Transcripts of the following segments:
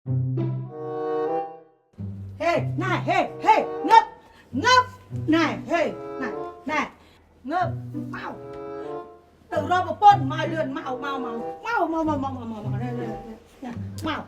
Hey, này, hey, ngấp, này, hey, này, ngấp, mau, từ rồi một con, mai lươn, mau, đây, mau.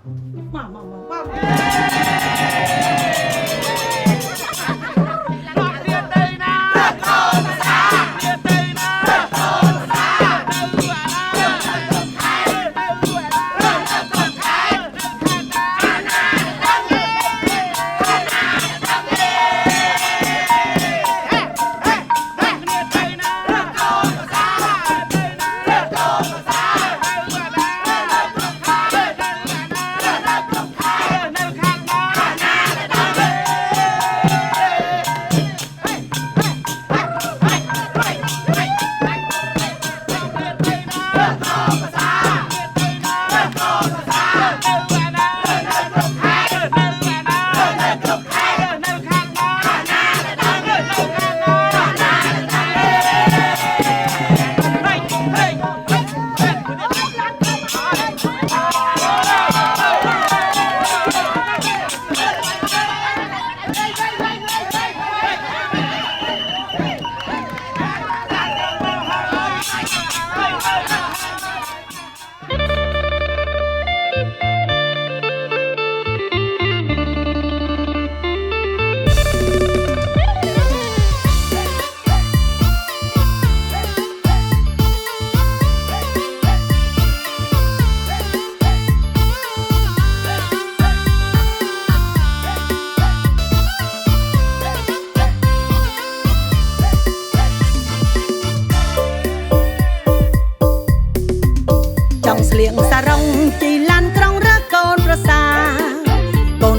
Trong sliệng xa rong chỉ lan trong rác conประสา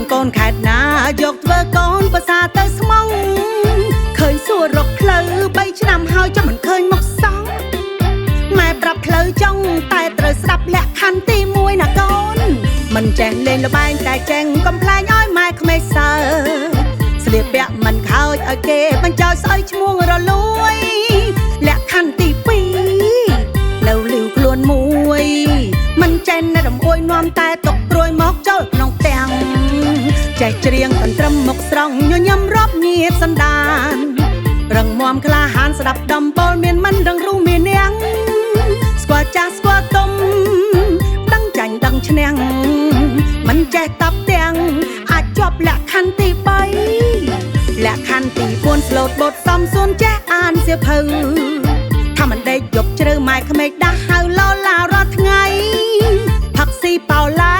con khát na dọc vơ conประสาtới mong khơi xua rọc khơi bay năm hơi cho mình khơi mọc sóng mẹ bập khơi trong tay trời sập lẹ khăn tim môi nà con mình chèn lên là bayแต่แจงកំ pla ញ ឲ្យម៉ែក្មេសើស្លៀកពាក់មិនខោចឲ្យគេបញ្ចោស្អុយឈ្មោះរលួយលក្ខខណ្ឌទី2នៅលីវខ្លួនមួយមិនចេះណារំអួយនាំតែຕົកព្រួយមកចូលក្នុងផ្ទាំងចេះច្រៀងកន្ទ្រឹមមកស្រង់ញញឹមរាប់ញៀបសន្តានរឹងមាំក្លាហានស្ដាប់ដំបូលមានមិនរឹងរូមាននាងស្គាល់ចាស់ស្គាល់ទុំដឹងចាញ់ដឹងឈ្នះមិនចេះតាប់ទាំងអាចជាប់លក្ខខណ្ឌទី3លក្ខខណ្ឌទី4ស្លូតបត់សំសួនចេះអានសៀវភៅថាមិនដេកយប់ជ្រៅម៉ែក្មេកដាស់ហៅឡឡារាល់ថ្ងៃផឹកស៊ីប៉ោឡែ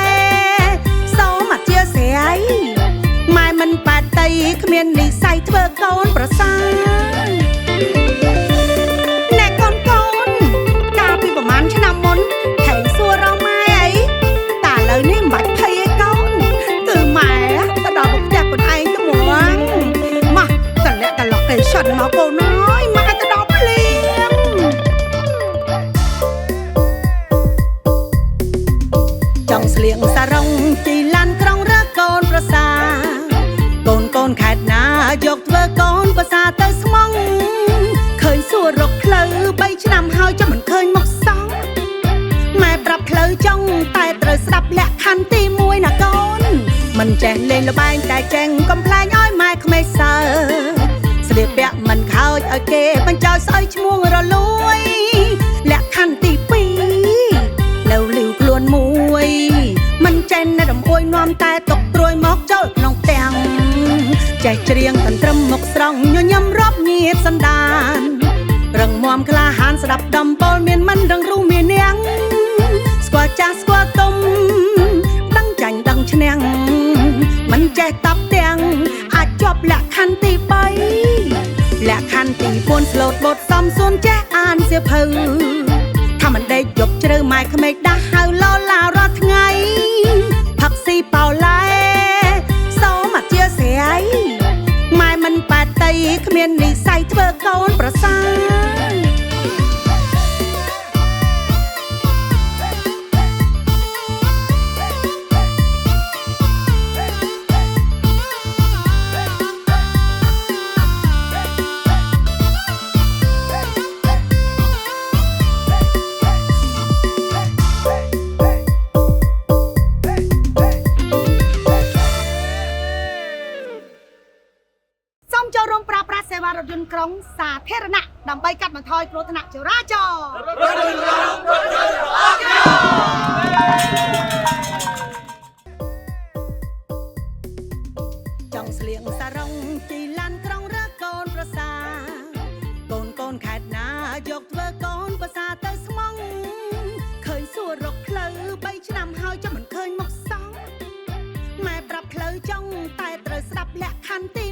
សូមអធិស្ឋានម៉ែមិនបាត់តីគ្មាននិស័យធ្វើកូនប្រសាណែកូនកាលពីប្រហែលឆ្នាំមុនថែងសួររកម៉ែអីតែឥឡូវនេះមិនបាច់ភ័យឯកូនគឺម៉ែទៅដល់មុខផ្ទះខ្លួនឯងទៅហ្មងមកតលាក់កឡុកគេសិនមកកូនអើយម៉ែទៅដល់ភ្លាមចង់ស្លៀងសារ៉ុងជីឡានក្រុងរកកូនប្រសាកូនខេតណាយកធ្វើកូនប្រសាទៅស្មងឃើញសួររកផ្លូវ3ឆ្នាំហើយចាំមិនឃើញមកសោះម៉ែប្រាប់ផ្លូវចង់តែត្រូវស្ដាប់លក្ខខណ្ឌទី1ណាកូនមិនចេះលេងល្បែងតែចេះកំ pla ញ ឲ្យម៉ែក្មេសើស្លៀកពាក់មិនខោចឲ្យគេបញ្ចោស្អុយឈ្មោះរលួយលក្ខខណ្ឌទី2នៅលីវខ្លួនមួយមិនចេះណារំអួយនាំតែຕົកព្រួយមកចូលក្នុងផ្ទាំងចេះច្រៀងកន្ទ្រឹមមកស្រង់ញញឹមរាប់ញៀបសន្តានរឹងមាំក្លាហានស្ដាប់ដំបូលមានមិនរឹងរូមាននាងស្គាល់ចាស់ស្គាល់ទុំដឹងចាញ់ដឹងឈ្នះមិនចេះតាប់ទាំងអាចជាប់លក្ខខណ្ឌទី3លក្ខខណ្ឌទី4ស្លូតបត់សំសួនចេះអានសៀវភៅថាមិនដេកយប់ជ្រៅម៉ែក្មេកដាស់ហៅឡឡារាល់ថ្ងៃផឹកស៊ីប៉ោឡែសូមអធិស្ឋានម៉ែមិនបាត់តីគ្មាននិស័យធ្វើកូនប្រសា វ៉ារថយន្តក្រុងសាធារណៈដើម្បីកាត់បន្ថយគ្រោះថ្នាក់ចរាចរណ៍ចង់ស្លៀងសារ៉ុងជីឡានក្រុងឬកូនប្រសាកូនខេតណាយកធ្វើកូនប្រសាទៅស្មងឃើញសួររកផ្លូវ3ឆ្នាំហើយចាំមិនឃើញមកសោះម៉ែប្រាប់ផ្លូវចង់តែត្រូវស្ដាប់លក្ខខណ្ឌទេ